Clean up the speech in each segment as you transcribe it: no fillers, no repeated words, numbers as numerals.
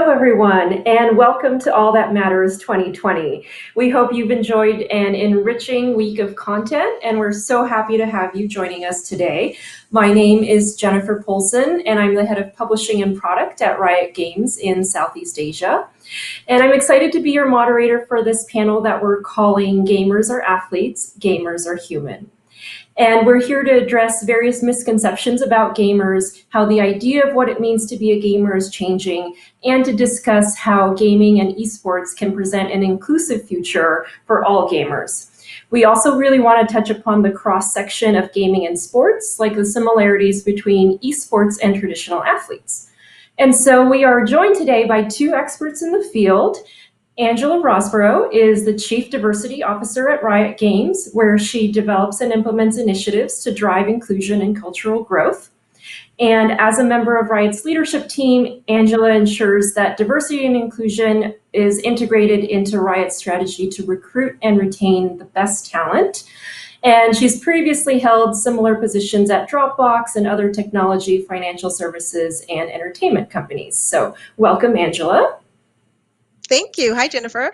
Hello, everyone, and welcome to All That Matters 2020. We hope you've enjoyed an enriching week of content, and we're so happy to have you joining us today. My name is Jennifer Polson, and I'm the head of publishing and product at Riot Games in Southeast Asia. And I'm excited to be your moderator for this panel that we're calling Gamers Are Athletes, Gamers Are Human. And we're here to address various misconceptions about gamers, how the idea of what it means to be a gamer is changing, and to discuss how gaming and esports can present an inclusive future for all gamers. We also really want to touch upon the cross-section of gaming and sports, like the similarities between esports and traditional athletes. And so we are joined today by two experts in the field. Angela Roseboro is the Chief Diversity Officer at Riot Games, where she develops and implements initiatives to drive inclusion and cultural growth. And as a member of Riot's leadership team, Angela ensures that diversity and inclusion is integrated into Riot's strategy to recruit and retain the best talent. And she's previously held similar positions at Dropbox and other technology, financial services, and entertainment companies. So welcome, Angela. Thank you. Hi, Jennifer.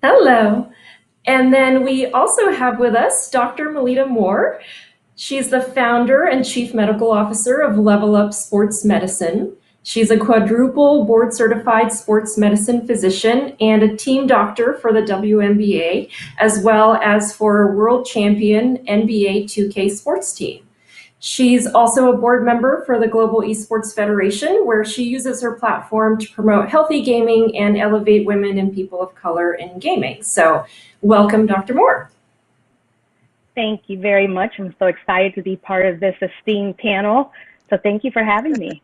Hello. And then we also have with us Dr. Melita Moore. She's the founder and chief medical officer of Level Up Sports Medicine. She's a quadruple board certified sports medicine physician and a team doctor for the WNBA, as well as for a world champion NBA 2K sports team. She's also a board member for the Global Esports Federation, where she uses her platform to promote healthy gaming and elevate women and people of color in gaming. So welcome, Dr. Moore. Thank you very much. I'm so excited to be part of this esteemed panel. So thank you for having me.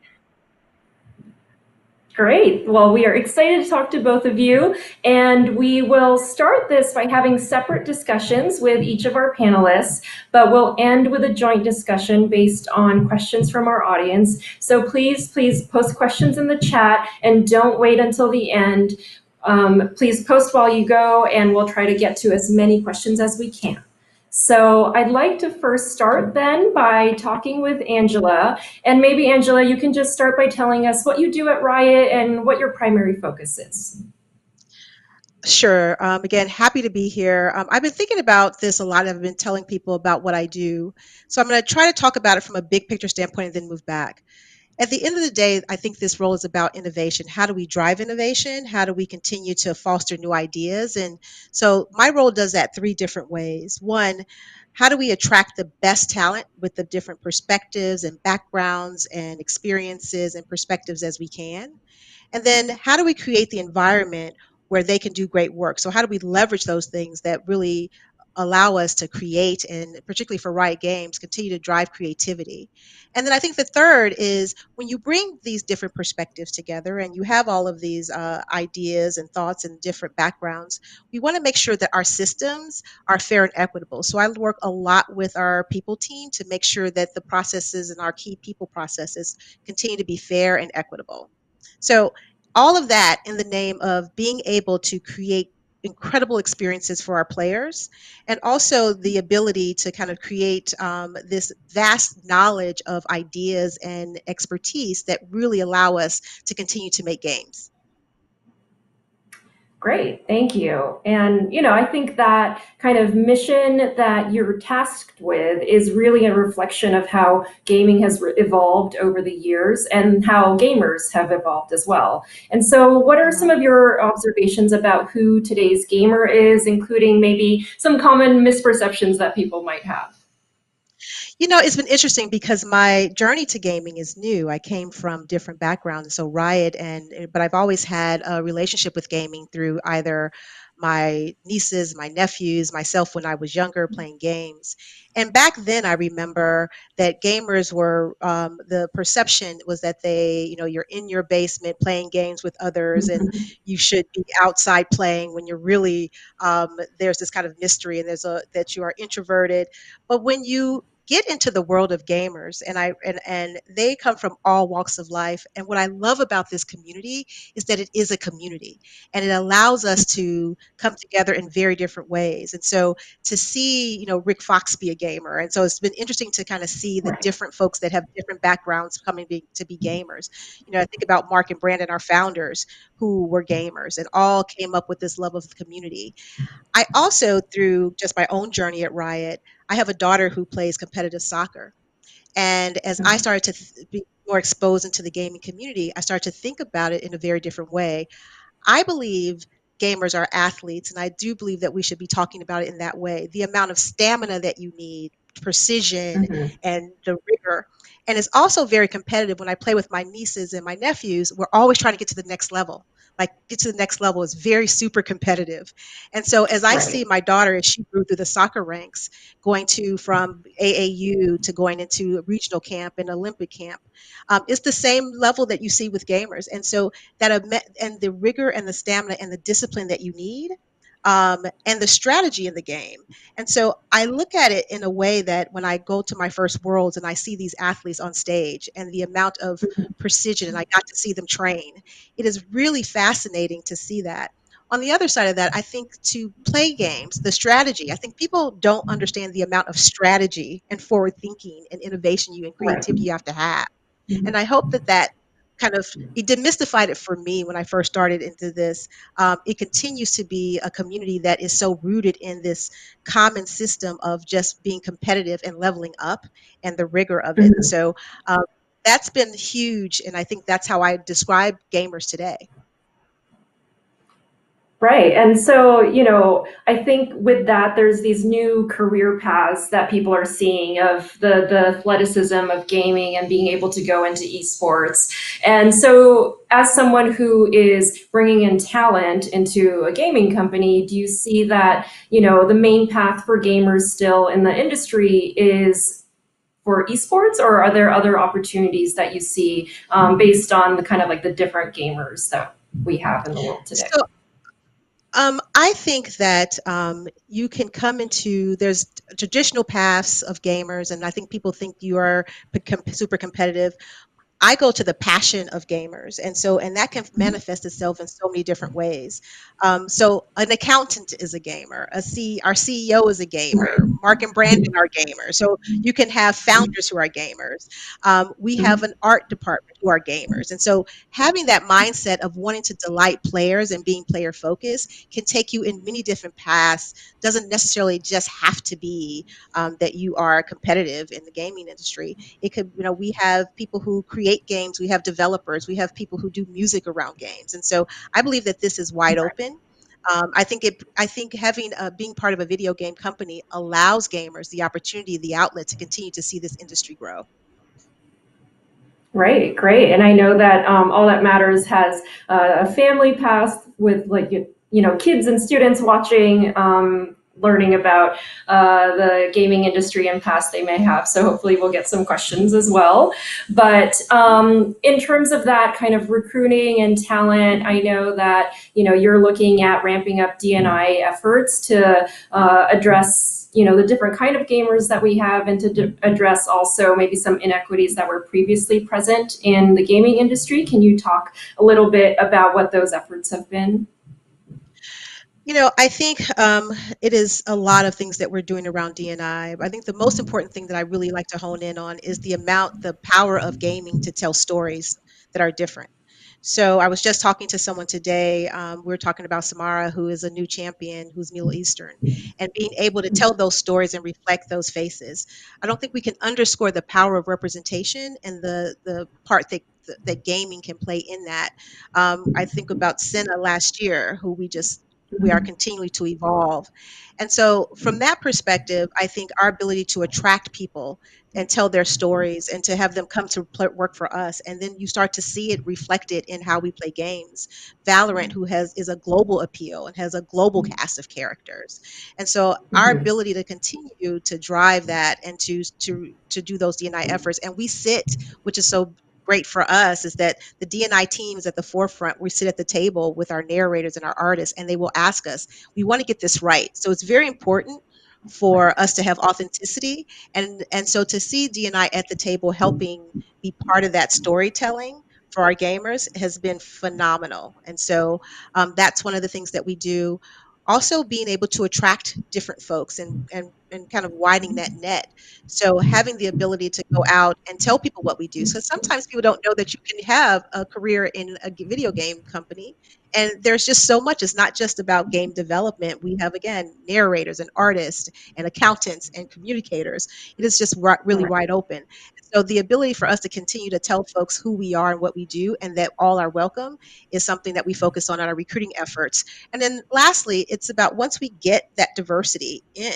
Great. Well, we are excited to talk to both of you, and we will start this by having separate discussions with each of our panelists, but we'll end with a joint discussion based on questions from our audience. So please post questions in the chat and don't wait until the end. Please post while you go, and we'll try to get to as many questions as we can. So I'd like to first start then by talking with Angela. And maybe, Angela, you can just start by telling us what you do at Riot and what your primary focus is. Sure. Again, happy to be here. I've been thinking about this a lot. I've been telling people about what I do. So I'm going to try to talk about it from a big picture standpoint and then move back. At the end of the day, I think this role is about innovation. How do we drive innovation? How do we continue to foster new ideas? And so my role does that three different ways. One, how do we attract the best talent with the different perspectives and backgrounds and experiences and perspectives as we can? And then how do we create the environment where they can do great work? So how do we leverage those things that really allow us to create, and particularly for Riot Games, continue to drive creativity? And then I think the third is when you bring these different perspectives together and you have all of these ideas and thoughts and different backgrounds, we want to make sure that our systems are fair and equitable. So I work a lot with our people team to make sure that the processes and our key people processes continue to be fair and equitable. So all of that in the name of being able to create incredible experiences for our players, and also the ability to kind of create this vast knowledge of ideas and expertise that really allow us to continue to make games. Great, thank you. And, I think that kind of mission that you're tasked with is really a reflection of how gaming has evolved over the years and how gamers have evolved as well. And so what are some of your observations about who today's gamer is, including maybe some common misperceptions that people might have? It's been interesting because my journey to gaming is new. I came from different backgrounds, so Riot, but I've always had a relationship with gaming through either my nieces, my nephews, myself when I was younger playing games. And back then, I remember that gamers were, the perception was that you're in your basement playing games with others, and you should be outside playing when you're really, there's this kind of mystery, and that you are introverted. But when you get into the world of gamers, and they come from all walks of life. And what I love about this community is that it is a community, and it allows us to come together in very different ways. And so to see, Rick Fox be a gamer, and so it's been interesting to kind of see the Right. different folks that have different backgrounds coming to be gamers. I think about Mark and Brandon, our founders, who were gamers and all came up with this love of the community. I also, through just my own journey at Riot, I have a daughter who plays competitive soccer. And as I started to be more exposed into the gaming community, I started to think about it in a very different way. I believe gamers are athletes, and I do believe that we should be talking about it in that way. The amount of stamina that you need, precision, Mhm. and the rigor. And it's also very competitive. When I play with my nieces and my nephews, we're always trying to get to the next level. Like, get to the next level is very super competitive. And so as I see Right. my daughter, as she grew through the soccer ranks, going to from AAU to going into regional camp and Olympic camp, it's the same level that you see with gamers. And so and the rigor and the stamina and the discipline that you need, and the strategy in the game. And so I look at it in a way that when I go to my first worlds and I see these athletes on stage and the amount of precision, and I got to see them train, it is really fascinating to see that. On the other side of that, I think to play games, the strategy, I think people don't understand the amount of strategy and forward thinking and innovation and Right. creativity you have to have. And Mhm. I hope that kind of, it demystified it for me when I first started into this. It continues to be a community that is so rooted in this common system of just being competitive and leveling up and the rigor of it. And Mhm. so that's been huge. And I think that's how I describe gamers today. Right. And so, I think with that, there's these new career paths that people are seeing of the athleticism of gaming and being able to go into esports. And so, as someone who is bringing in talent into a gaming company, do you see that, the main path for gamers still in the industry is for esports, or are there other opportunities that you see based on the kind of like the different gamers that we have in the world today? So I think that you can come into, there's traditional paths of gamers, and I think people think you are super competitive. I go to the passion of gamers, and that can manifest itself in so many different ways. So an accountant is a gamer. Our CEO is a Right. gamer. Mark and Brandon are gamers. So you can have founders who are gamers. We have an art department who are gamers, and so having that mindset of wanting to delight players and being player focused can take you in many different paths. Doesn't necessarily just have to be that you are competitive in the gaming industry. It could, we have people who create games, we have developers, we have people who do music around games. And so I believe that this is wide open. I think having being part of a video game company allows gamers the opportunity, the outlet to continue to see this industry grow. Right, great. And I know that All That Matters has a family past with like kids and students watching, learning about the gaming industry and past they may have. So hopefully we'll get some questions as well. But in terms of that kind of recruiting and talent, I know that you're looking at ramping up D&I efforts to address the different kind of gamers that we have, and to address also maybe some inequities that were previously present in the gaming industry. Can you talk a little bit about what those efforts have been? I think it is a lot of things that we're doing around D&I. I think the most important thing that I really like to hone in on is the power of gaming to tell stories that are different. So I was just talking to someone today. We were talking about Samara, who is a new champion, who's Middle Eastern, and being able to tell those stories and reflect those faces. I don't think we can underscore the power of representation and the part that gaming can play in that. I think about Senna last year, who we are continuing to evolve. And so, from that perspective, I think our ability to attract people and tell their stories and to have them come to work for us, and then you start to see it reflected in how we play games. Valorant, who is a global appeal and has a global cast of characters, and so our Mhm. ability to continue to drive that and to do those D&I efforts, and we sit, which is so great for us, is that the D&I team is at the forefront. We sit at the table with our narrators and our artists, and they will ask us, we want to get this right. So it's very important for us to have authenticity. And so to see D&I at the table helping be part of that storytelling for our gamers has been phenomenal. And so that's one of the things that we do. Also being able to attract different folks and kind of widening that net. So having the ability to go out and tell people what we do. So sometimes people don't know that you can have a career in a video game company. And there's just so much. It's not just about game development. We have, again, narrators and artists and accountants and communicators. It is just really wide open. So the ability for us to continue to tell folks who we are and what we do and that all are welcome is something that we focus on our recruiting efforts. And then lastly, it's about once we get that diversity in,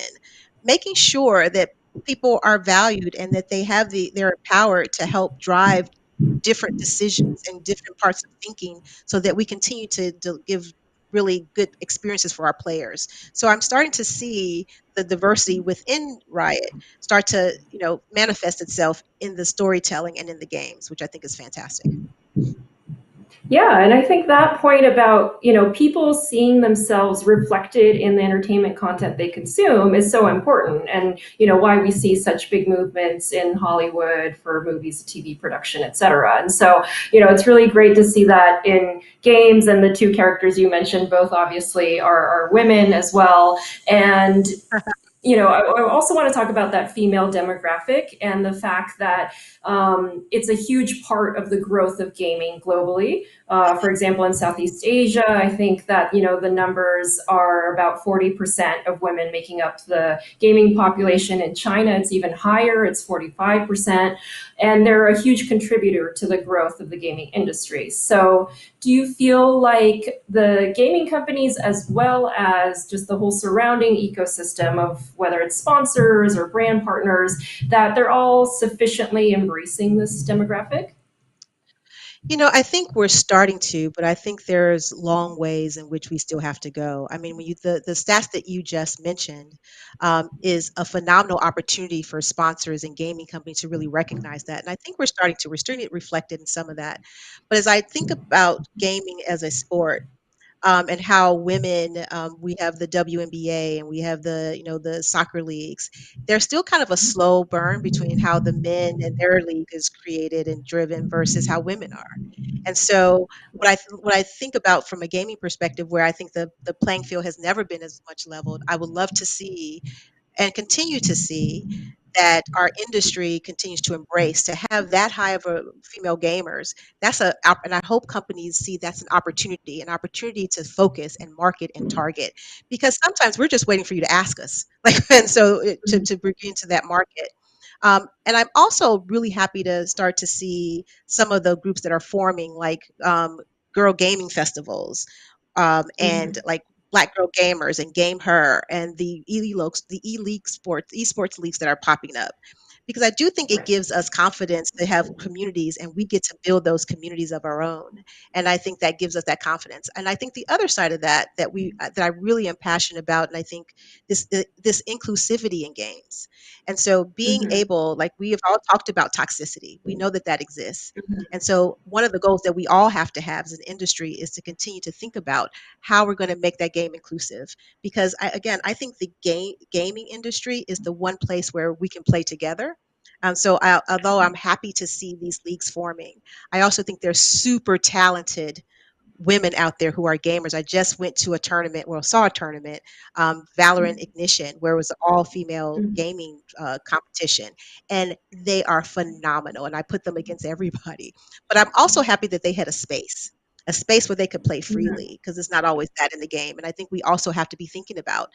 making sure that people are valued and that they have they're empowered to help drive different decisions and different parts of thinking so that we continue to give really good experiences for our players. So I'm starting to see the diversity within Riot start to, manifest itself in the storytelling and in the games, which I think is fantastic. Yeah, and I think that point about, people seeing themselves reflected in the entertainment content they consume is so important, and, why we see such big movements in Hollywood for movies, TV production, et cetera. And so, it's really great to see that in games, and the two characters you mentioned both obviously are women as well. And I also want to talk about that female demographic and the fact that it's a huge part of the growth of gaming globally. For example, in Southeast Asia, I think that, the numbers are about 40% of women making up the gaming population. In China, it's even higher, it's 45%. And they're a huge contributor to the growth of the gaming industry. So do you feel like the gaming companies, as well as just the whole surrounding ecosystem of whether it's sponsors or brand partners, that they're all sufficiently embracing this demographic? I think we're starting to, but I think there's long ways in which we still have to go. I mean, the stats that you just mentioned is a phenomenal opportunity for sponsors and gaming companies to really recognize that. And I think we're starting it reflected in some of that. But as I think about gaming as a sport, and how women, we have the WNBA and we have the soccer leagues. There's still kind of a slow burn between how the men and their league is created and driven versus how women are. And so what I think about from a gaming perspective, where I think the playing field has never been as much leveled, I would love to see and continue to see that our industry continues to embrace to have that high of a female gamers. And I hope companies see that's an opportunity to focus and market and target, because sometimes we're just waiting for you to ask us, like, and so to bring you into that market. And I'm also really happy to start to see some of the groups that are forming, like girl gaming festivals, and like Black Girl Gamers and Game Her and the esports leagues that are popping up. Because I do think it gives us confidence to have communities and we get to build those communities of our own. And I think that gives us that confidence. And I think the other side of that I really am passionate about, and I think this inclusivity in games. And so being Mhm. able, like we have all talked about toxicity, we know that that exists. And so one of the goals that we all have to have as an industry is to continue to think about how we're going to make that game inclusive. Because I think the gaming industry is the one place where we can play together. Although I'm happy to see these leagues forming, I also think they're super talented women out there who are gamers. I just went to a tournament, well, saw a tournament, Valorant Ignition, where it was an all-female gaming competition, and they are phenomenal. And I put them against everybody. But I'm also happy that they had a space where they could play freely, because it's not always that in the game. And I think we also have to be thinking about,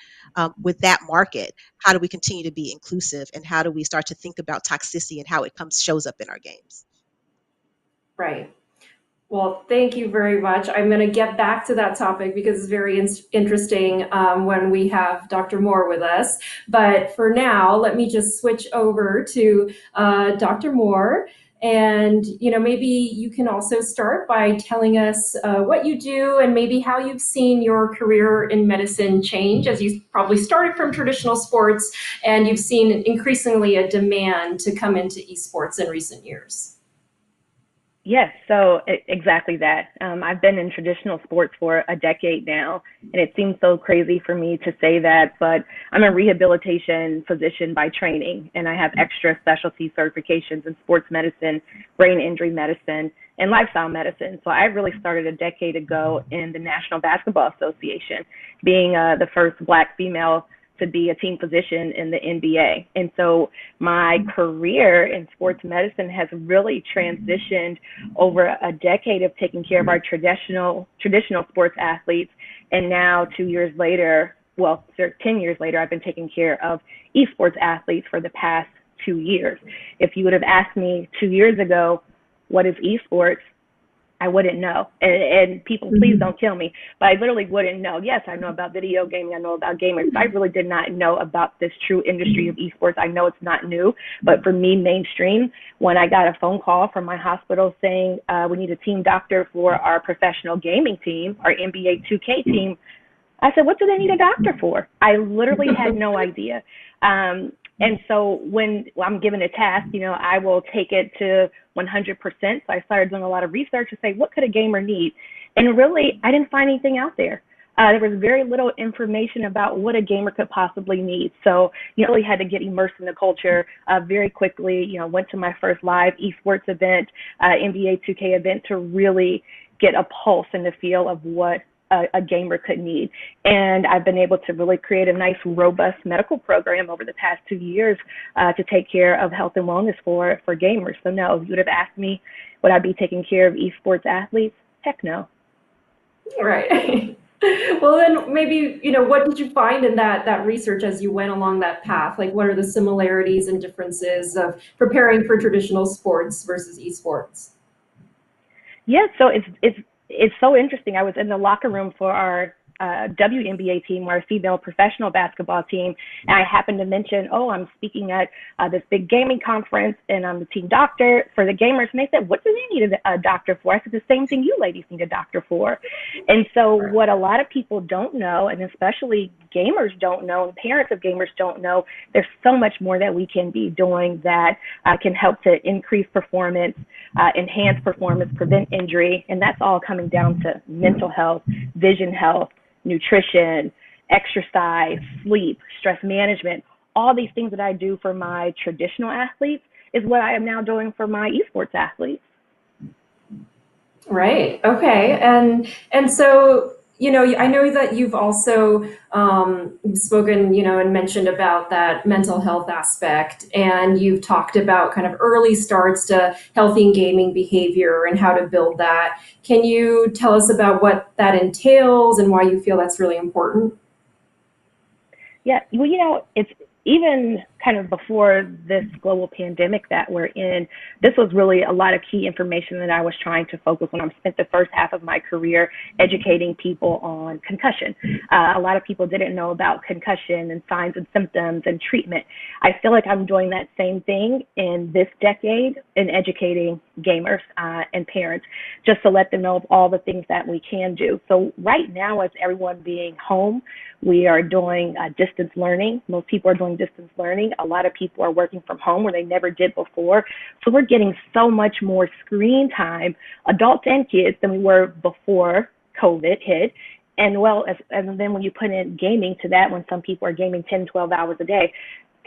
with that market, how do we continue to be inclusive, and how do we start to think about toxicity and how it shows up in our games. Right. Well, thank you very much. I'm going to get back to that topic because it's very interesting when we have Dr. Moore with us. But for now, let me just switch over to Dr. Moore. And, maybe you can also start by telling us what you do and maybe how you've seen your career in medicine change, as you probably started from traditional sports and you've seen increasingly a demand to come into esports in recent years. Yes, so exactly that. I've been in traditional sports for a decade now, and it seems so crazy for me to say that, but I'm a rehabilitation physician by training, and I have extra specialty certifications in sports medicine, brain injury medicine, and lifestyle medicine. So I really started a decade ago in the National Basketball Association, being the first Black female to be a team physician in the NBA. And so my career in sports medicine has really transitioned over a decade of taking care of our traditional sports athletes. And now 2 years later, well, 10 years later, I've been taking care of esports athletes for the past 2 years. If you would have asked me 2 years ago, what is esports? I wouldn't know. And people, please don't kill me, but I literally wouldn't know. Yes, I know about video gaming. I know about gamers. But I really did not know about this true industry of esports. I know it's not new, but for me, mainstream, when I got a phone call from my hospital saying we need a team doctor for our professional gaming team, our NBA 2K team, I said, what do they need a doctor for? I literally had no idea. And so when I'm given a task, I will take it to 100%. So I started doing a lot of research to say, what could a gamer need? And really, I didn't find anything out there. There was very little information about what a gamer could possibly need. So you really had to get immersed in the culture very quickly. Went to my first live esports event, NBA 2K event, to really get a pulse and the feel of what a gamer could need. And I've been able to really create a nice, robust medical program over the past 2 years to take care of health and wellness for gamers. So no, if you would have asked me, would I be taking care of esports athletes? Heck no. Right. Well, then maybe, what did you find in that research as you went along that path? Like, what are the similarities and differences of preparing for traditional sports versus esports? Yeah, so it's so interesting. I was in the locker room for our WNBA team, our female professional basketball team, and I happened to mention, I'm speaking at this big gaming conference, and I'm the team doctor for the gamers. And they said, what do they need a doctor for? I said, the same thing you ladies need a doctor for. And so what a lot of people don't know, and especially gamers don't know, and parents of gamers don't know, there's so much more that we can be doing that can help to increase performance, enhance performance, prevent injury, and that's all coming down to mental health, vision health, nutrition, exercise, sleep, stress management. All these things that I do for my traditional athletes is what I am now doing for my esports athletes. Right. Okay. And so, I know that you've also spoken, and mentioned about that mental health aspect, and you've talked about kind of early starts to healthy gaming behavior and how to build that. Can you tell us about what that entails and why you feel that's really important? Yeah, well, it's even kind of before this global pandemic that we're in, this was really a lot of key information that I was trying to focus on. I spent the first half of my career educating people on concussion. A lot of people didn't know about concussion and signs and symptoms and treatment. I feel like I'm doing that same thing in this decade in educating gamers and parents, just to let them know of all the things that we can do. So right now, as everyone being home, we are doing distance learning. Most people are doing distance learning. A lot of people are working from home where they never did before. So we're getting so much more screen time, adults and kids, than we were before COVID hit. And then when you put in gaming to that, when some people are gaming 10, 12 hours a day,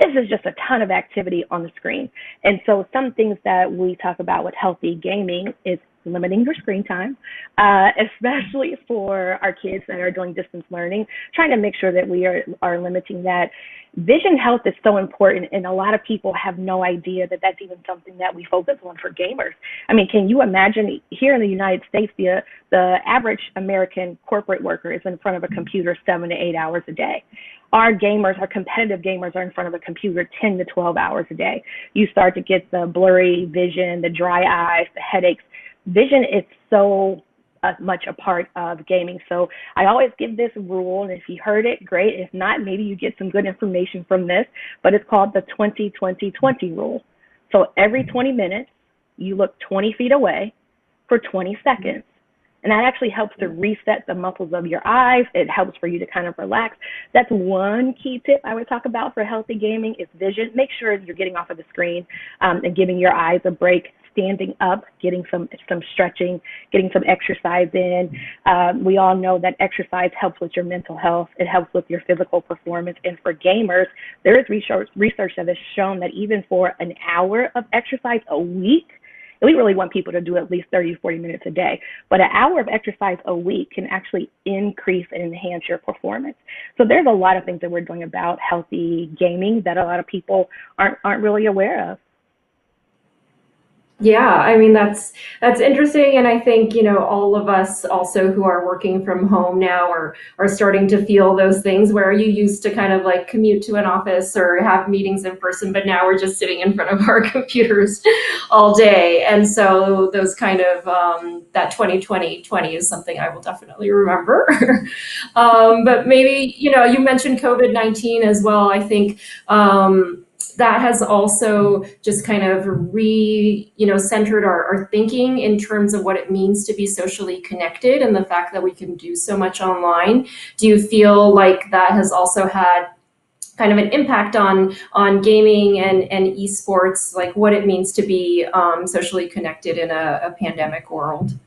this is just a ton of activity on the screen. And so some things that we talk about with healthy gaming is limiting your screen time, especially for our kids that are doing distance learning, trying to make sure that we are limiting that. Vision health is so important, and a lot of people have no idea that that's even something that we focus on for gamers. I mean, can you imagine here in the United States, the average American corporate worker is in front of a computer 7 to 8 hours a day. Our gamers, our competitive gamers, are in front of a computer 10 to 12 hours a day. You start to get the blurry vision, the dry eyes, the headaches. Vision is so much a part of gaming. So I always give this rule, and if you heard it, great. If not, maybe you get some good information from this, but it's called the 20-20-20 rule. So every 20 minutes, you look 20 feet away for 20 seconds. And that actually helps to reset the muscles of your eyes. It helps for you to kind of relax. That's one key tip I would talk about for healthy gaming is vision. Make sure you're getting off of the screen and giving your eyes a break. standing up, getting some stretching, getting some exercise in. We all know that exercise helps with your mental health. It helps with your physical performance. And for gamers, there is research that has shown that even for an hour of exercise a week, we really want people to do at least 30 to 40 minutes a day, but an hour of exercise a week can actually increase and enhance your performance. So there's a lot of things that we're doing about healthy gaming that a lot of people aren't really aware of. Yeah, I mean that's interesting, and I think all of us also who are working from home now are starting to feel those things where you used to kind of like commute to an office or have meetings in person, but now we're just sitting in front of our computers all day, and so those kind of that 2020 is something I will definitely remember. But maybe you mentioned COVID-19 as well. I think. That has also just kind of centered our thinking in terms of what it means to be socially connected and the fact that we can do so much online. Do you feel like that has also had kind of an impact on gaming and esports, like what it means to be socially connected in a pandemic world?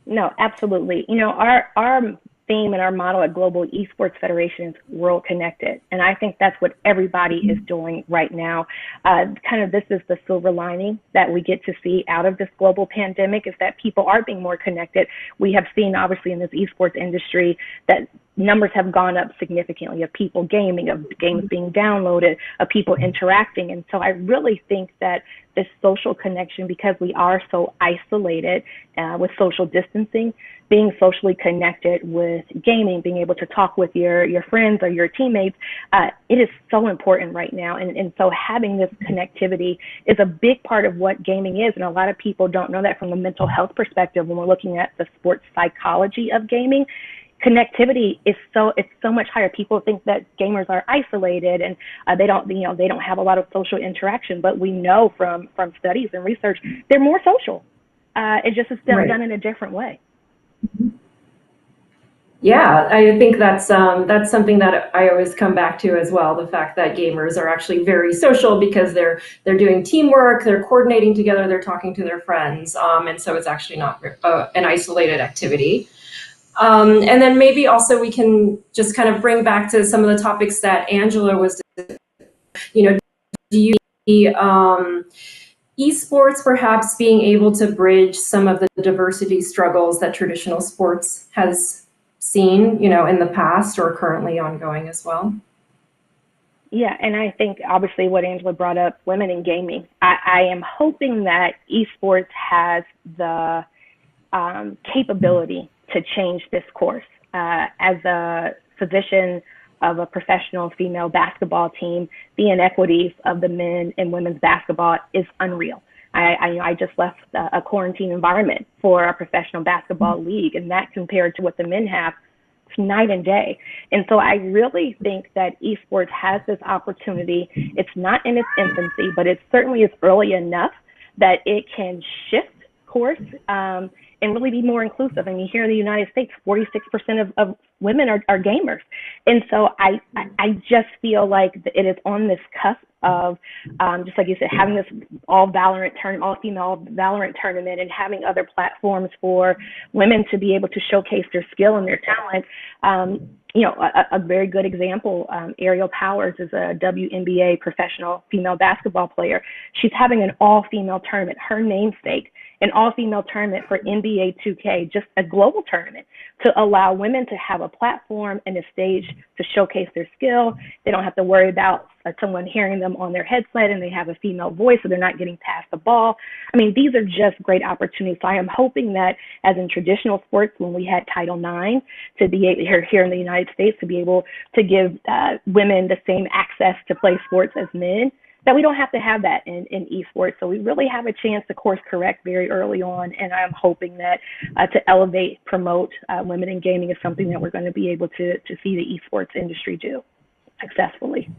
No, absolutely. Our theme and our model at Global Esports Federation is world connected. And I think that's what everybody is doing right now. Kind of this is the silver lining that we get to see out of this global pandemic, is that people are being more connected. We have seen, obviously, in this esports industry that numbers have gone up significantly of people gaming, of games being downloaded, of people interacting. And so I really think that this social connection, because we are so isolated with social distancing, being socially connected with gaming, being able to talk with your friends or your teammates, it is so important right now. And so having this connectivity is a big part of what gaming is. And a lot of people don't know that from a mental health perspective. When we're looking at the sports psychology of gaming, connectivity is so much higher. People think that gamers are isolated and they don't have a lot of social interaction, but we know from studies and research they're more social. It just is done in a different way. Yeah, I think that's something that I always come back to as well. The fact that gamers are actually very social because they're doing teamwork, they're coordinating together, they're talking to their friends, and so it's actually not an isolated activity. And then maybe also we can just kind of bring back to some of the topics that Angela was, do you see esports perhaps being able to bridge some of the diversity struggles that traditional sports has seen, in the past or currently ongoing as well? Yeah, and I think obviously what Angela brought up, women in gaming. I am hoping that esports has the capability to change this course. As a physician of a professional female basketball team, the inequities of the men and women's basketball is unreal. I just left a quarantine environment for a professional basketball league, and that compared to what the men have, it's night and day. And so I really think that esports has this opportunity. It's not in its infancy, but it certainly is early enough that it can shift course and really be more inclusive. I mean, here in the United States, 46% of women are gamers. And so I just feel like it is on this cusp of, just like you said, having this all-female Valorant tournament and having other platforms for women to be able to showcase their skill and their talent. A very good example, Ariel Powers is a WNBA professional female basketball player. She's having an all-female tournament, her namesake, an all-female tournament for NBA 2K, just a global tournament to allow women to have a platform and a stage to showcase their skill. They don't have to worry about someone hearing them on their headset, and they have a female voice, so they're not getting past the ball. I mean, these are just great opportunities. So I am hoping that, as in traditional sports, when we had Title IX, to be able, here in the United States, to be able to give women the same access to play sports as men, that we don't have to have that in esports. So we really have a chance to course correct very early on. And I'm hoping that to elevate, promote women in gaming is something that we're going to be able to see the esports industry do successfully.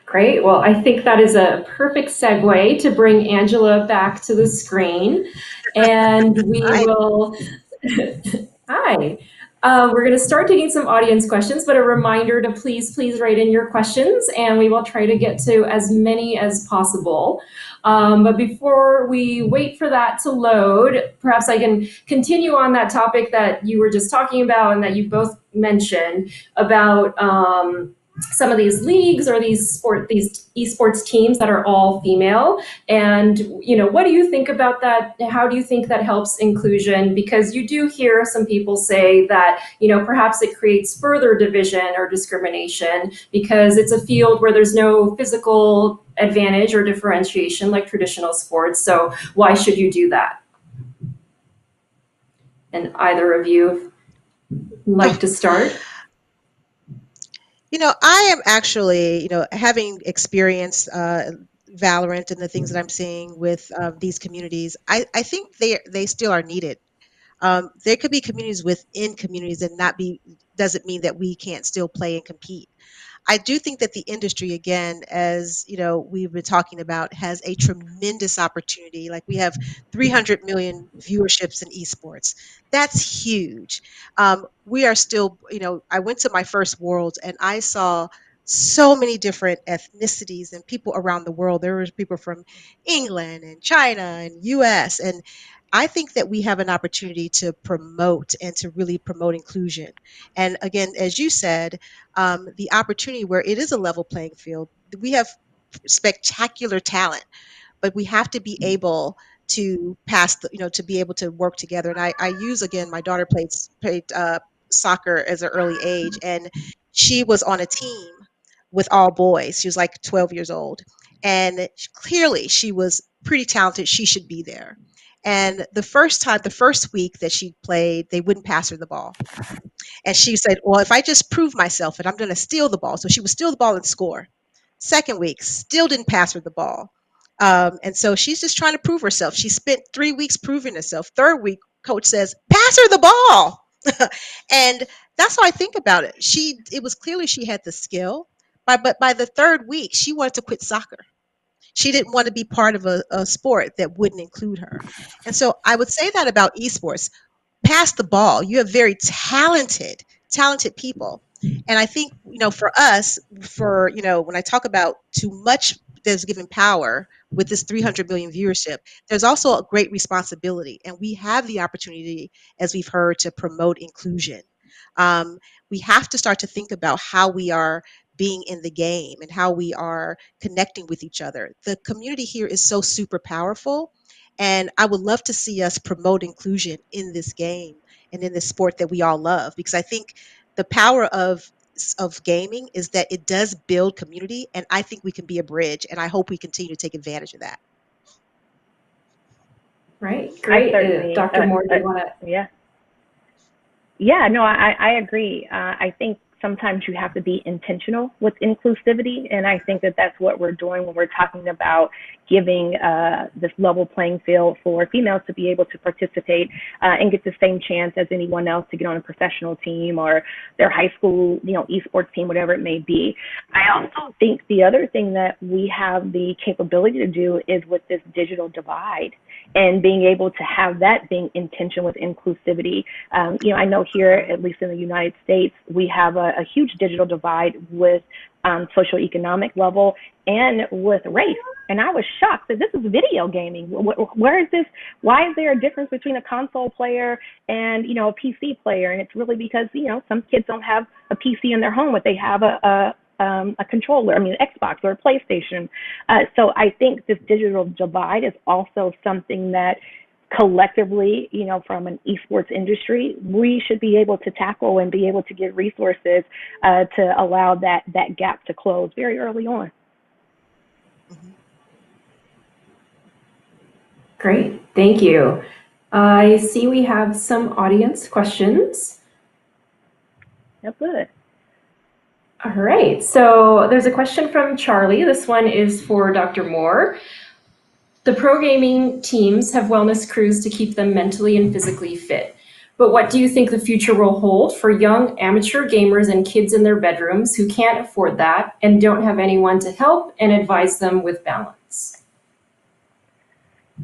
Great. Well, I think that is a perfect segue to bring Angela back to the screen. And we will, hi. We're going to start taking some audience questions, but a reminder to please write in your questions, and we will try to get to as many as possible. But before we wait for that to load, perhaps I can continue on that topic that you were just talking about and that you both mentioned about some of these leagues or these esports teams that are all female. And, what do you think about that? How do you think that helps inclusion? Because you do hear some people say that, perhaps it creates further division or discrimination because it's a field where there's no physical advantage or differentiation like traditional sports. So why should you do that? And either of you like to start? I am actually, having experienced Valorant and the things that I'm seeing with these communities, I think they still are needed. There could be communities within communities and doesn't mean that we can't still play and compete. I do think that the industry, again, as we've been talking about, has a tremendous opportunity. Like we have 300 million viewerships in esports. That's huge. We are still, I went to my first Worlds and I saw so many different ethnicities and people around the world. There were people from England and China and US. And I think that we have an opportunity to promote and to really promote inclusion. And again, as you said, the opportunity where it is a level playing field. We have spectacular talent, but we have to be able to to be able to work together. And I use, again, my daughter played soccer as an early age, and she was on a team with all boys. She was like 12 years old, and clearly she was pretty talented. She should be there. And the first week that she played, they wouldn't pass her the ball. And she said, well, if I just prove myself and I'm going to steal the ball. So she would steal the ball and score. Second week, still didn't pass her the ball. And so she's just trying to prove herself. She spent 3 weeks proving herself. Third week, coach says, pass her the ball. And that's how I think about it. It was clearly she had the skill, but by the third week, she wanted to quit soccer. She didn't want to be part of a sport that wouldn't include her. And so I would say that about esports. Pass the ball. You have very talented people. And I think, for us, when I talk about too much that's given power with this 300 million viewership, there's also a great responsibility. And we have the opportunity, as we've heard, to promote inclusion. We have to start to think about how we are being in the game and how we are connecting with each other. The community here is so super powerful. And I would love to see us promote inclusion in this game and in this sport that we all love, because I think the power of gaming is that it does build community, and I think we can be a bridge, and I hope we continue to take advantage of that. Right, great. Dr. Moore, do you want to? Yeah, no, I agree. I think sometimes you have to be intentional with inclusivity, and I think that that's what we're doing when we're talking about giving this level playing field for females to be able to participate and get the same chance as anyone else to get on a professional team or their high school, esports team, whatever it may be. I also think the other thing that we have the capability to do is with this digital divide and being able to have that being intention with inclusivity. I know here, at least in the United States, we have a huge digital divide with socioeconomic level and with race. And I was shocked that this is video gaming. Where is this? Why is there a difference between a console player and, a PC player? And it's really because, some kids don't have a PC in their home, but they have a controller, an Xbox or a PlayStation. So I think this digital divide is also something that collectively, from an esports industry, we should be able to tackle and be able to get resources to allow that gap to close very early on. Great, thank you. I see we have some audience questions. That's good. All right, so there's a question from Charlie. This one is for Dr. Moore. The pro gaming teams have wellness crews to keep them mentally and physically fit. But what do you think the future will hold for young amateur gamers and kids in their bedrooms who can't afford that and don't have anyone to help and advise them with balance?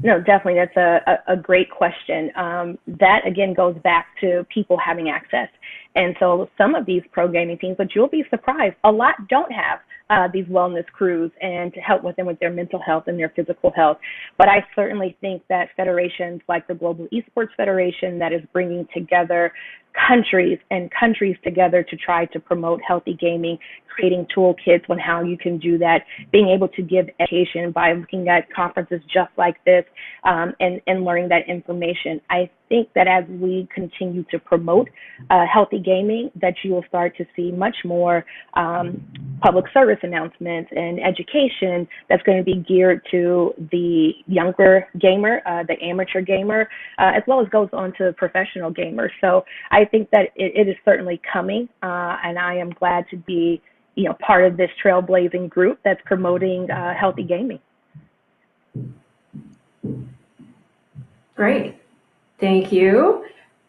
No, definitely. That's a great question. That again goes back to people having access. And so some of these pro gaming teams, but you'll be surprised, a lot don't have these wellness crews and to help with them with their mental health and their physical health. But I certainly think that federations like the Global Esports Federation that is bringing together countries and countries together to try to promote healthy gaming, creating toolkits on how you can do that, being able to give education by looking at conferences just like this, and learning that information. I think that as we continue to promote healthy gaming, that you will start to see much more public service announcements and education that's going to be geared to the younger gamer, the amateur gamer, as well as goes on to professional gamers. So I think that it is certainly coming, and I am glad to be part of this trailblazing group that's promoting healthy gaming. Great. Thank you.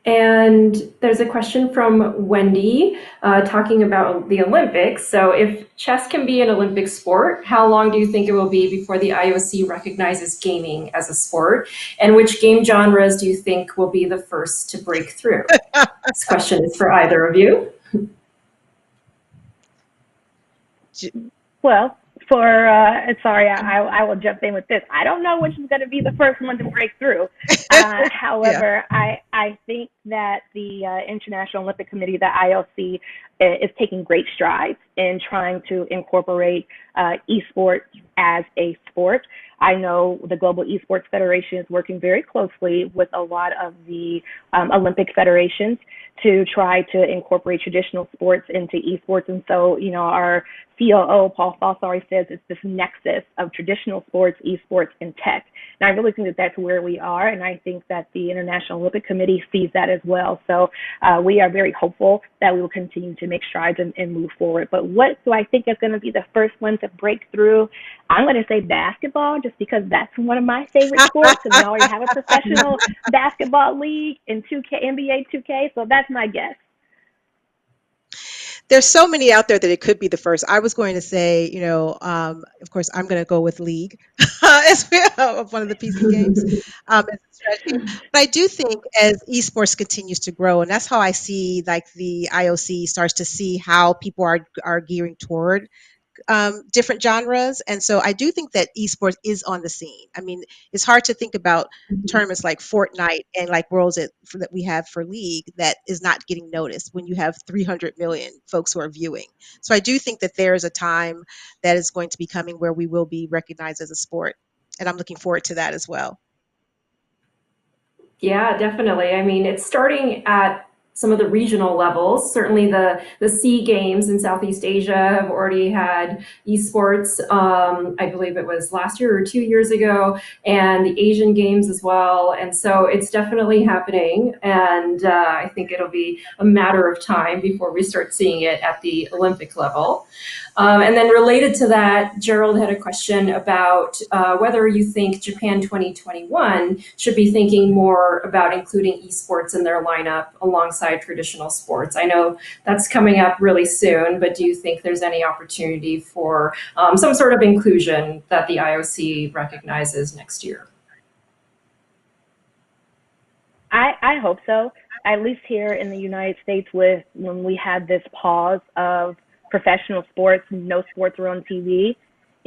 And there's a question from Wendy talking about the Olympics. So if chess can be an Olympic sport, how long do you think it will be before the IOC recognizes gaming as a sport? And which game genres do you think will be the first to break through? This question is for either of you. Well, sorry, I will jump in with this. I don't know which is going to be the first one to break through. However, yeah. I think that the International Olympic Committee, the IOC, is taking great strides in trying to incorporate esports as a sport. I know the Global Esports Federation is working very closely with a lot of the Olympic federations to try to incorporate traditional sports into esports. And so, our COO, Paul Fossari, says it's this nexus of traditional sports, esports, and tech. And I really think that that's where we are. And I think that the International Olympic Committee sees that as well. So we are very hopeful that we will continue to make strides and move forward. But what do I think is going to be the first one to break through? I'm going to say basketball, just because that's one of my favorite sports. And we already have a professional basketball league in 2K, NBA 2K. So that's my guess. There's so many out there that it could be the first. I was going to say, of course, I'm going to go with League as one of the PC games as a strategy. But I do think as esports continues to grow, and that's how I see like the IOC starts to see how people are gearing toward different genres. And so I do think that esports is on the scene. I mean, it's hard to think about tournaments like Fortnite and like Worlds that we have for League that is not getting noticed when you have 300 million folks who are viewing. So I do think that there is a time that is going to be coming where we will be recognized as a sport. And I'm looking forward to that as well. Yeah, definitely. I mean, it's starting at some of the regional levels. Certainly the SEA Games in Southeast Asia have already had esports. I believe it was last year or 2 years ago, and the Asian Games as well. And so it's definitely happening. And I think it'll be a matter of time before we start seeing it at the Olympic level. And then related to that, Gerald had a question about whether you think Japan 2021 should be thinking more about including esports in their lineup alongside traditional sports. I know that's coming up really soon, but do you think there's any opportunity for some sort of inclusion that the IOC recognizes next year? I hope so. At least here in the United States, when we had this pause of professional sports, no sports were on TV,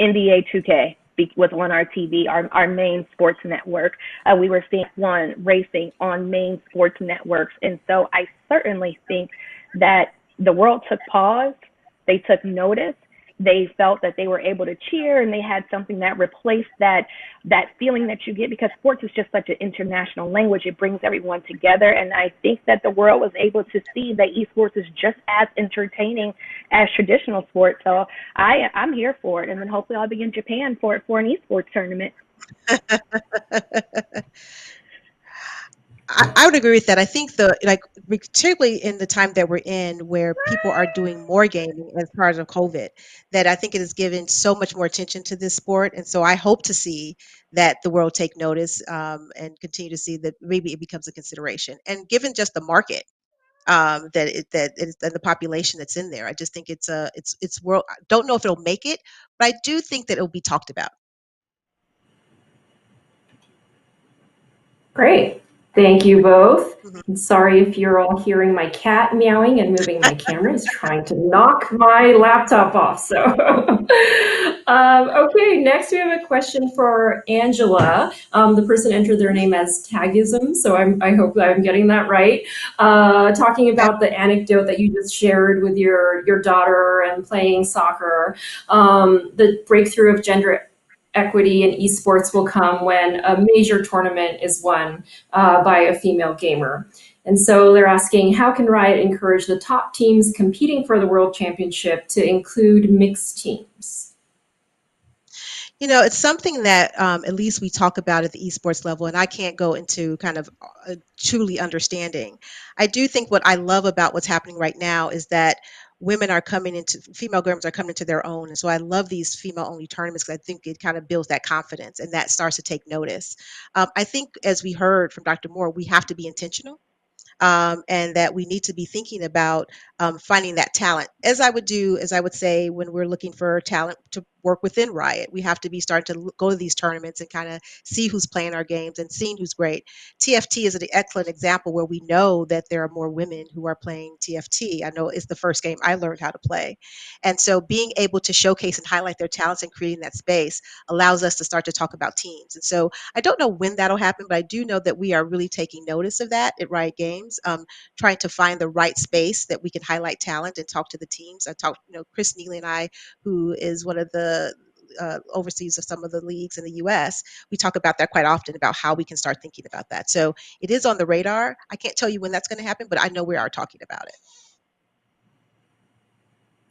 NBA 2K was on our TV, our main sports network. We were seeing one racing on main sports networks. And so I certainly think that the world took pause, they took notice, they felt that they were able to cheer, and they had something that replaced that feeling that you get, because sports is just such an international language. It brings everyone together, and I think that the world was able to see that esports is just as entertaining as traditional sports. So I'm here for it, and then hopefully I'll be in Japan for an esports tournament. I would agree with that. I think particularly in the time that we're in, where people are doing more gaming as part of COVID, that I think it has given so much more attention to this sport. And so I hope to see that the world take notice and continue to see that maybe it becomes a consideration. And given just the market and the population that's in there, I just think it's world. I don't know if it'll make it, but I do think that it'll be talked about. Great. Thank you both. Mhm. I'm sorry if you're all hearing my cat meowing and moving my camera. He's trying to knock my laptop off. So, okay, next we have a question for Angela. The person entered their name as Tagism, so I hope that I'm getting that right. Talking Yep. about the anecdote that you just shared with your daughter and playing soccer, the breakthrough of gender equity in esports will come when a major tournament is won by a female gamer. And so they're asking, how can Riot encourage the top teams competing for the World Championship to include mixed teams? It's something that at least we talk about at the esports level, and I can't go into kind of truly understanding. I do think what I love about what's happening right now is that female gamers are coming into their own. And so I love these female only tournaments because I think it kind of builds that confidence and that starts to take notice. I think, as we heard from Dr. Moore, we have to be intentional, and that we need to be thinking about finding that talent. As I would say, when we're looking for talent to work within Riot, we have to be starting to go to these tournaments and kind of see who's playing our games and seeing who's great. TFT is an excellent example where we know that there are more women who are playing TFT. I know it's the first game I learned how to play. And so being able to showcase and highlight their talents and creating that space allows us to start to talk about teams. And so I don't know when that'll happen, but I do know that we are really taking notice of that at Riot Games, trying to find the right space that we can highlight talent and talk to the teams. I talked, Chris Neely and I, who is one of the overseas of some of the leagues in the US, we talk about that quite often about how we can start thinking about that. So it is on the radar. I can't tell you when that's going to happen, but I know we are talking about it.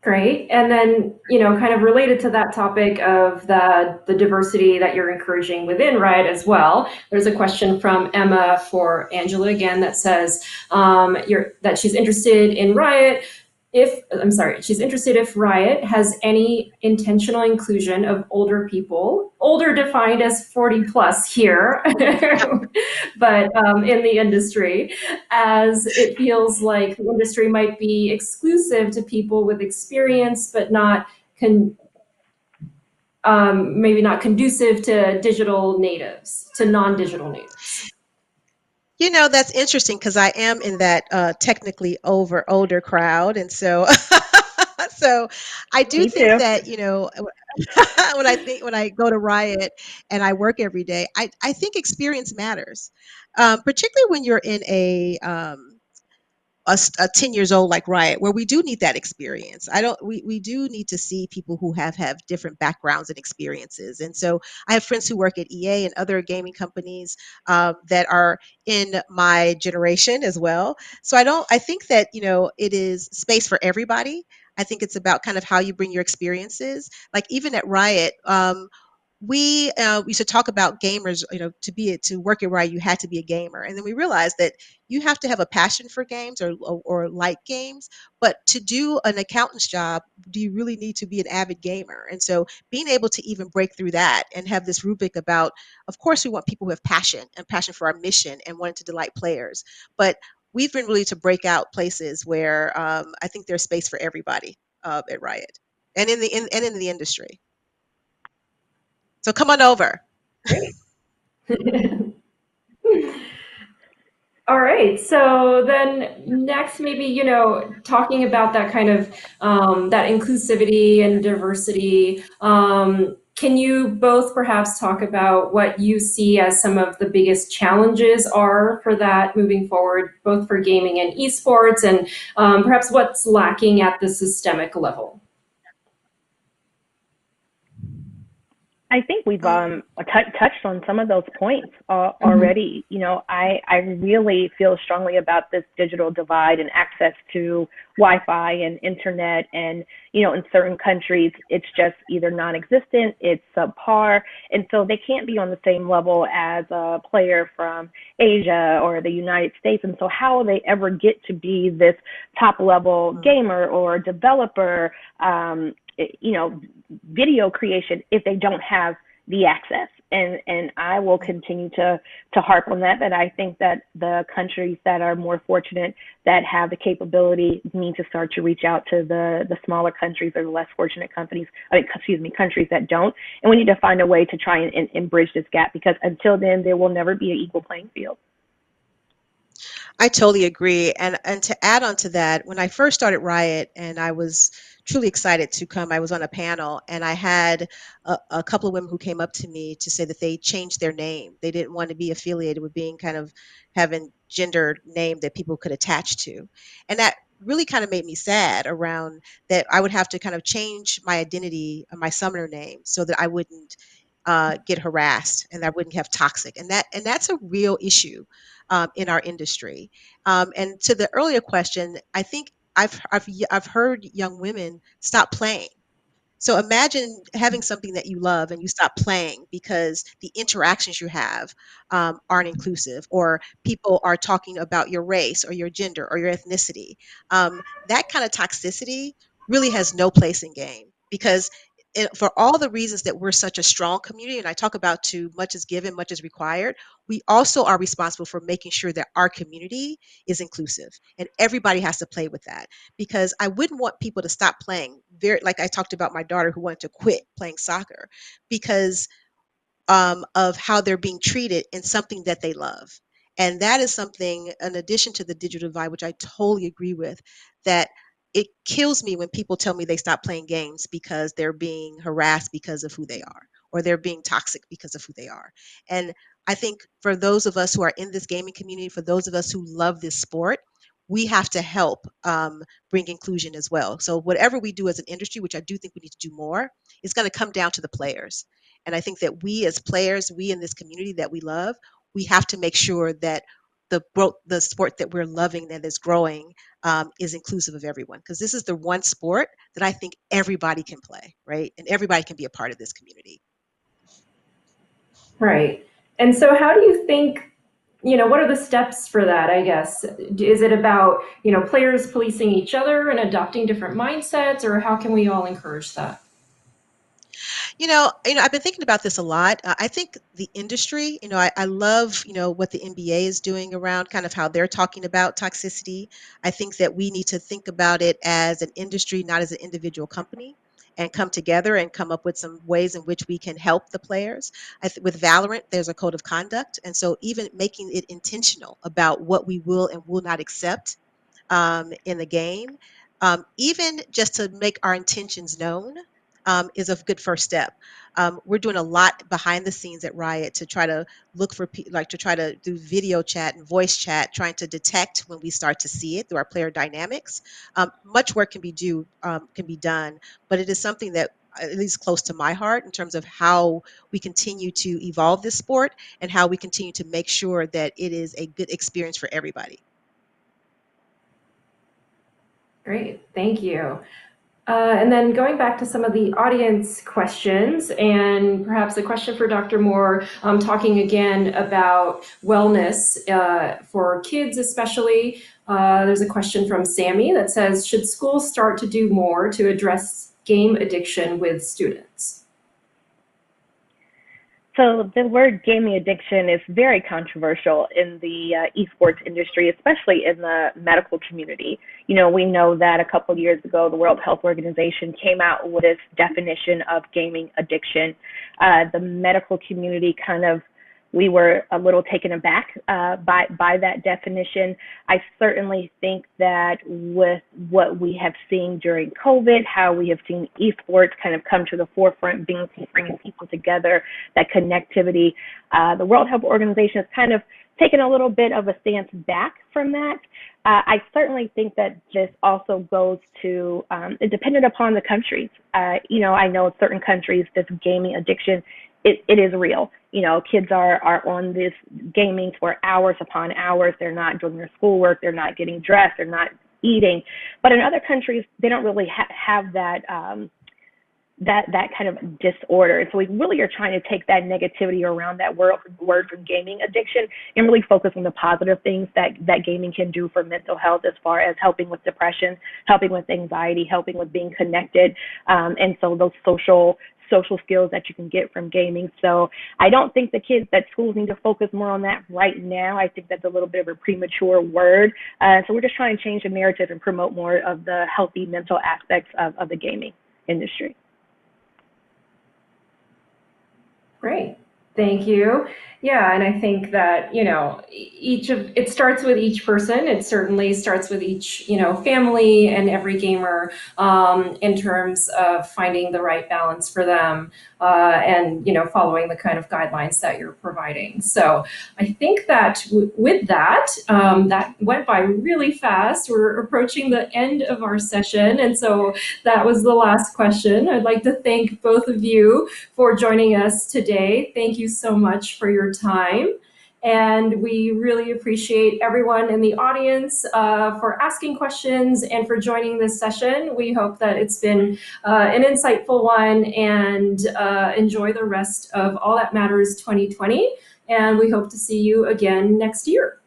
Great. And then, kind of related to that topic of the diversity that you're encouraging within Riot as well, there's a question from Emma for Angela again that says that she's interested in Riot. She's interested if Riot has any intentional inclusion of older people, older defined as 40 plus here, but in the industry, as it feels like the industry might be exclusive to people with experience, but not maybe not conducive to digital natives, to non-digital natives. That's interesting because I am in that technically older crowd, and so so I do Me think too. that when I go to Riot and I work every day, I think experience matters, particularly when you're in a 10 years old like Riot, where we do need that experience. We do need to see people who have different backgrounds and experiences. And so I have friends who work at EA and other gaming companies that are in my generation as well. So I think that, it is space for everybody. I think it's about kind of how you bring your experiences. Like even at Riot, we used to talk about gamers, to work at Riot, you had to be a gamer. And then we realized that you have to have a passion for games or like games. But to do an accountant's job, do you really need to be an avid gamer? And so being able to even break through that and have this rubric about, of course, we want people who have passion and passion for our mission and wanting to delight players. But we've been really to break out places where I think there's space for everybody at Riot and in the industry. So come on over. Great. All right. So then next, maybe, talking about that kind of that inclusivity and diversity, can you both perhaps talk about what you see as some of the biggest challenges are for that moving forward, both for gaming and esports, and perhaps what's lacking at the systemic level? I think we've touched on some of those points already. I really feel strongly about this digital divide and access to Wi-Fi and internet. And, in certain countries, it's just either non-existent, it's subpar. And so they can't be on the same level as a player from Asia or the United States. And so how will they ever get to be this top level gamer or developer, video creation if they don't have the access? And I will continue to harp on that. That I think that the countries that are more fortunate, that have the capability, need to start to reach out to the smaller countries or the less fortunate countries that don't. And we need to find a way to try and bridge this gap, because until then, there will never be an equal playing field. I totally agree. And to add on to that, when I first started Riot and I was truly excited to come, I was on a panel and I had a couple of women who came up to me to say that they changed their name. They didn't want to be affiliated with being kind of having gender name that people could attach to. And that really kind of made me sad around that I would have to kind of change my identity, my summoner name, so that I wouldn't get harassed and I wouldn't have toxic. And that's a real issue in our industry. And to the earlier question, I think I've heard young women stop playing. So imagine having something that you love and you stop playing because the interactions you have aren't inclusive, or people are talking about your race or your gender or your ethnicity. That kind of toxicity really has no place in game, because for all the reasons that we're such a strong community, and I talk about too much is given, much is required, we also are responsible for making sure that our community is inclusive, and everybody has to play with that, because I wouldn't want people to stop playing. Very, like I talked about my daughter who wanted to quit playing soccer because of how they're being treated in something that they love. And that is something, in addition to the digital divide, which I totally agree with, that it kills me when people tell me they stop playing games because they're being harassed because of who they are, or they're being toxic because of who they are. And I think for those of us who are in this gaming community, for those of us who love this sport, we have to help bring inclusion as well. So whatever we do as an industry, which I do think we need to do more, is going to come down to the players. And I think that we as players, we in this community that we love, we have to make sure that the sport that we're loving, that is growing, is inclusive of everyone. Because this is the one sport that I think everybody can play, right? And everybody can be a part of this community. Right. And so how do you think, what are the steps for that, I guess? Is it about, players policing each other and adopting different mindsets, or how can we all encourage that? I've been thinking about this a lot. I think the industry, I love, what the NBA is doing around kind of how they're talking about toxicity. I think that we need to think about it as an industry, not as an individual company, and come together and come up with some ways in which we can help the players. With Valorant, there's a code of conduct. And so even making it intentional about what we will and will not accept in the game, even just to make our intentions known, is a good first step. We're doing a lot behind the scenes at Riot to try to look for to try to do video chat and voice chat, trying to detect when we start to see it through our player dynamics. Much work can be done, but it is something that at least close to my heart in terms of how we continue to evolve this sport and how we continue to make sure that it is a good experience for everybody. Great, thank you. And then going back to some of the audience questions, and perhaps a question for Dr. Moore, talking again about wellness for kids especially. There's a question from Sammy that says, should schools start to do more to address game addiction with students? So the word gaming addiction is very controversial in the esports industry, especially in the medical community. We know that a couple of years ago, the World Health Organization came out with its definition of gaming addiction. The medical community we were a little taken aback by that definition. I certainly think that with what we have seen during COVID, how we have seen esports kind of come to the forefront, bringing people together, that connectivity, the World Health Organization has kind of taken a little bit of a stance back from that. I certainly think that this also goes to, it depended upon the countries. I know certain countries, this gaming addiction, it is real. Kids are on this gaming for hours upon hours. They're not doing their schoolwork. They're not getting dressed. They're not eating. But in other countries, they don't really have that that kind of disorder. And so we really are trying to take that negativity around that word from gaming addiction and really focus on the positive things that gaming can do for mental health, as far as helping with depression, helping with anxiety, helping with being connected. And so those social social skills that you can get from gaming. So I don't think that schools need to focus more on that right now. I think that's a little bit of a premature word. So we're just trying to change the narrative and promote more of the healthy mental aspects of the gaming industry. Great. Thank you. Yeah, and I think that, it starts with each person. It certainly starts with each, family and every gamer in terms of finding the right balance for them and, following the kind of guidelines that you're providing. So I think that with that, that went by really fast. We're approaching the end of our session. And so that was the last question. I'd like to thank both of you for joining us today. Thank you so much for your time. And we really appreciate everyone in the audience for asking questions and for joining this session. We hope that it's been an insightful one, and enjoy the rest of All That Matters 2020. And we hope to see you again next year.